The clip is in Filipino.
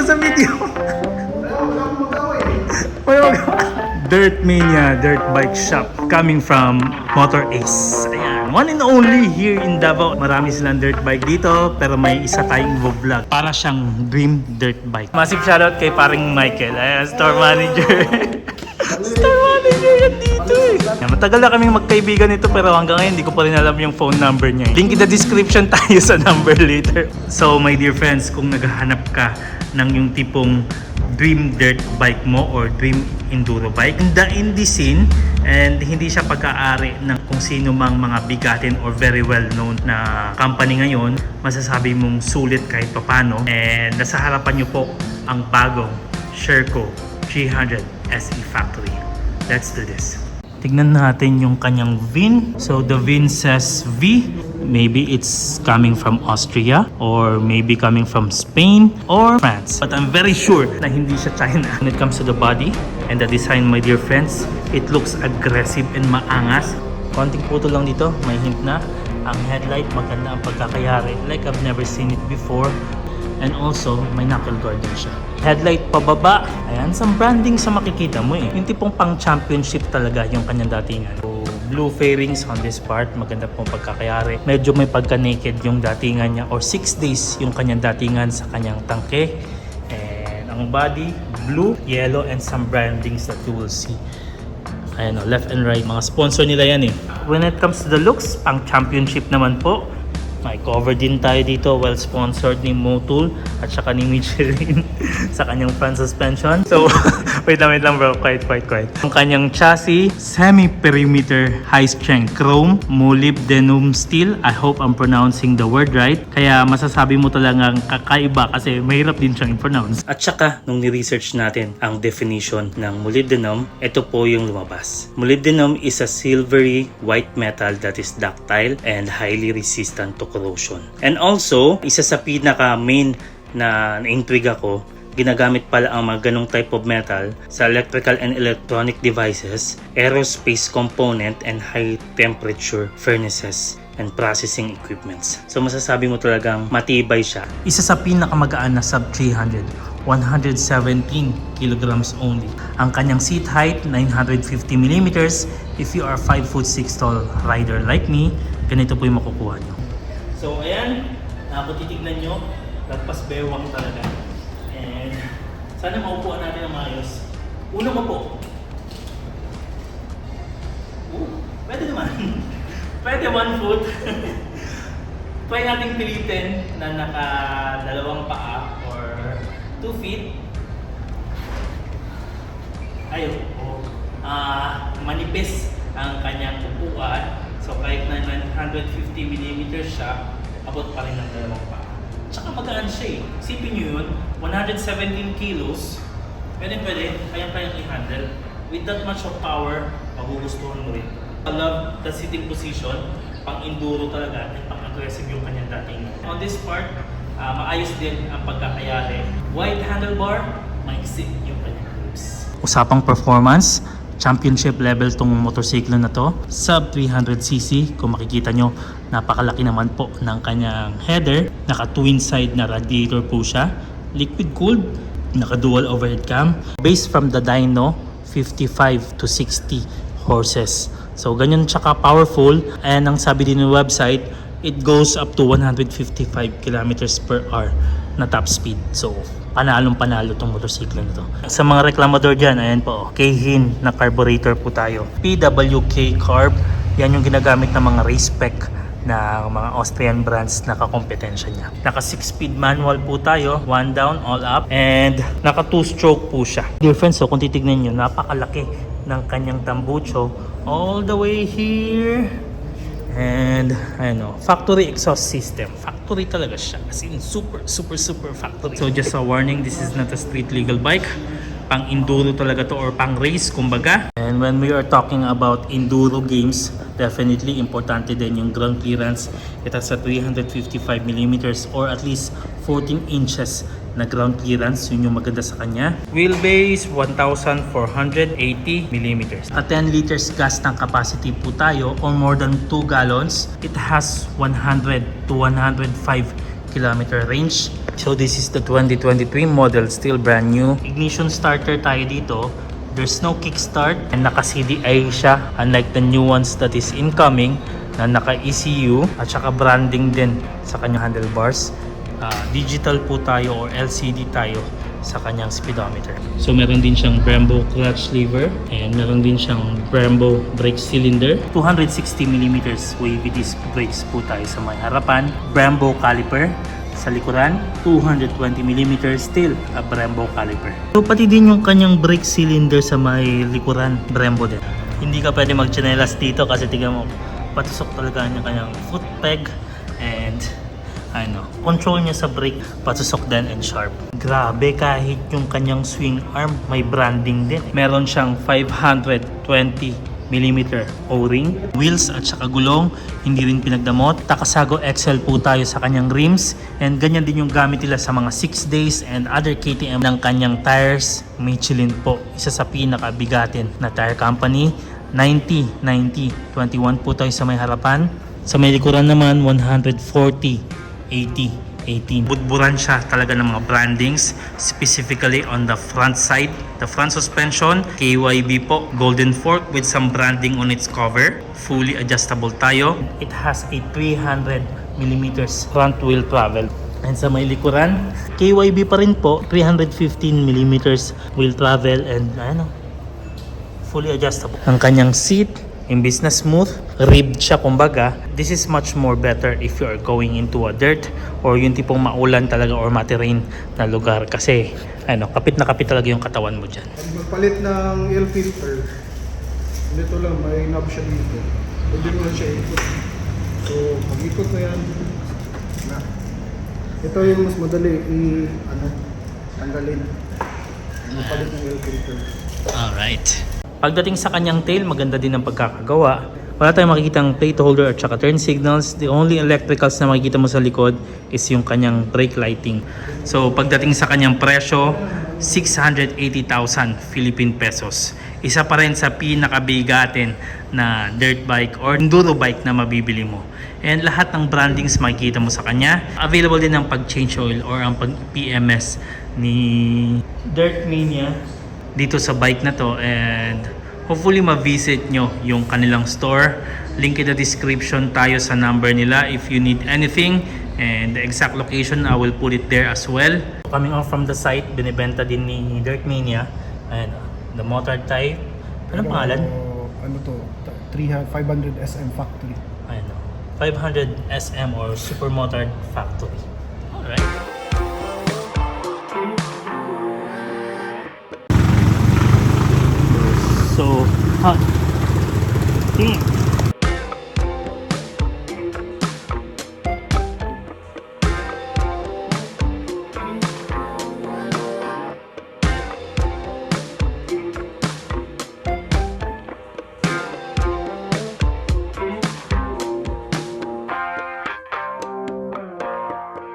sa video. Dirt Mania Dirt Bike Shop coming from Motor Ace. Ayan, one and only here in Davao. Marami silang dirt bike dito, pero may isa tayong vlog. Para siyang dream dirt bike. Massive shoutout kay paring Michael. Ayan, store manager. Store manager yan dito eh. Ayan, matagal na kaming magkaibigan ito, pero hanggang ngayon hindi ko pa rin alam yung phone number niya. Link in the description tayo sa number later. So my dear friends, kung naghahanap ka ng yung tipong dream dirt bike mo or dream enduro bike in the scene, and hindi siya pagkaari ng kung sino mang mga bigatin or very well known na company ngayon, masasabi mong sulit kahit papano. And nasa harapan nyo po ang bagong Sherco 300 SE Factory. Let's do this. Tignan natin yung kanyang VIN. So the VIN says V. Maybe it's coming from Austria or maybe coming from Spain or France. But I'm very sure na hindi siya China. When it comes to the body and the design, my dear friends, it looks aggressive and maangas. Konting puto lang dito, may hint na. Ang headlight, maganda ang pagkakayari. Like I've never seen it before. And also, may knuckle guard din siya. Headlight pababa. Ayan, some branding sa makikita mo eh. Yung tipong pang championship talaga yung kanyang datingan. So, blue fairings on this part. Maganda pong pagkakayari. Medyo may pagka-naked yung datingan niya. Or 6 days yung kanyang datingan sa kanyang tangke. And ang body, blue, yellow, and some brandings that you will see. Ayan o, left and right. Mga sponsor nila yan eh. When it comes to the looks, pang championship naman po. May cover din tayo dito, well sponsored ni Motul at saka ni Michelin sa kanyang front suspension. So, wait lang bro, quiet. Ang kanyang chassis, semi-perimeter high-strength chrome, molybdenum steel. I hope I'm pronouncing the word right. Kaya masasabi mo talagang kakaiba kasi mahirap din siyang i-pronounce. At saka, nung ni-research natin ang definition ng molybdenum, ito po yung lumabas. Molybdenum is a silvery white metal that is ductile and highly resistant to corrosion. And also, isa sa pinaka-main na intriga ko, ginagamit pala ang mga ganong type of metal sa electrical and electronic devices, aerospace component, and high temperature furnaces and processing equipments. So masasabi mo talagang matibay siya. Isa sa pinakamagaan na sub 300, 117 kilograms only. Ang kanyang seat height, 950 millimeters. If you are 5'6" tall rider like me, ganito po yung makukuha nyo. So ayan, kung titignan nyo, lagpas bewang talaga. And sana maupuan natin ang maayos. Una mo po. Pwede naman. Pwede 1 foot. Try natin pilitin na naka 2 paa or 2 feet. Ayun po. Manipis ang kanyang upuan. So kahit na 950 mm siya, abot pa rin ng 2 paa. Tsaka magaan siya eh. Isipin nyo yun, 117 kilos, pwede, kayang-kayang i-handle. With that much of power, magugustuhan mo rin. I love the sitting position, pang-enduro talaga, at pang-aggressive yung kanyang dating. On this part, maayos din ang pagkakayari. Wide handlebar, maiksi yung kanyang grips. Usapang performance, championship level tong motorsiklo na to, sub 300cc. Kung makikita nyo, napakalaki naman po ng kanyang header. Naka twin side na radiator po siya, liquid cooled, naka dual overhead cam. Based from the dyno, 55 to 60 horses. So ganyan siya ka powerful, and ang sabi din ng website, it goes up to 155 kilometers per hour na top speed. So panalo tong motorsiklo nito. Sa mga reklamador dyan, ayan po, Keihin na carburetor po tayo. PWK carb, yan yung ginagamit ng mga race spec na mga Austrian brands na kakompetensya niya. Naka 6-speed manual po tayo, 1 down, all up, and naka 2-stroke po siya. Dear friends, so kung titignan nyo, napakalaki ng kanyang tambucho all the way here. And ano, factory exhaust system. Factory talaga siya. As in super factory. So just a warning, this is not a street legal bike. Pang enduro talaga to, or pang race kumbaga. And when we are talking about enduro games, definitely importante din yung ground clearance. It has a 355 millimeters or at least 14 inches na ground clearance. Yun yung maganda sa kanya. Wheelbase 1,480 millimeters. A 10 liters gas tank capacity po tayo, or more than 2 gallons. It has 100 to 105 kilometer range. So this is the 2023 model, still brand new. Ignition starter tayo dito. There's no kickstart and naka-CDI siya, unlike the new ones that is incoming na naka-ECU at saka branding din sa kanyang handlebars. Digital po tayo or LCD tayo sa kanyang speedometer. So meron din siyang Brembo clutch lever and meron din siyang Brembo brake cylinder. 260mm wavy disc brakes po tayo sa may harapan. Brembo caliper sa likuran. 220mm still a Brembo caliper. So pati din yung kanyang brake cylinder sa may likuran, Brembo din. Hindi ka pwede magchanelas dito kasi tingnan mo, patusok talaga yung kanyang foot peg and control niya sa brake, patusok din and sharp. Grabe, kahit yung kanyang swing arm, may branding din. Meron siyang 520mm O-ring. Wheels at saka gulong, hindi rin pinagdamot. Takasago XL po tayo sa kanyang rims. And ganyan din yung gamit nila sa mga 6 days and other KTM ng kanyang tires. Michelin po, isa sa pinakabigatin na tire company. 90, 21 po tayo sa may harapan. Sa may likuran naman, 140, 80, 18. Budburan siya talaga ng mga brandings, specifically on the front side. The front suspension, KYB po, golden fork with some branding on its cover. Fully adjustable tayo. It has a 300mm front wheel travel. And sa may likuran, KYB pa rin po, 315mm wheel travel and fully adjustable. Ang kanyang seat, imbis na smooth, ribbed siya kumbaga. This is much more better if you are going into a dirt or yung tipong maulan talaga or ma-terrain na lugar kasi kapit na kapit talaga yung katawan mo dyan. Magpalit ng air filter, dito lang may knob siya dito. Pwede mo lang siya ikot. So pag ikot na yan, ito yung mas madali tanggalin. Magpalit ng air filter. Alright. Pagdating sa kanyang tail, maganda din ang pagkakagawa. Wala tayong makikitang plate holder at saka turn signals. The only electricals na makikita mo sa likod is yung kanyang brake lighting. So pagdating sa kanyang presyo, 680,000 Philippine pesos. Isa pa rin sa pinakabigatin na dirt bike or enduro bike na mabibili mo. And lahat ng brandings makikita mo sa kanya. Available din ang pag-change oil or ang pag-PMS ni Dirt Mania dito sa bike na to, and hopefully ma-visit nyo yung kanilang store. Link in the description tayo sa number nila if you need anything, and the exact location I will put it there as well. Coming off from the site, binibenta din ni Dirt Mania and the motor type. Ano pangalan? 500 SM Factory. 500 SM or Super Motor Factory. Alright. So hot. Damn.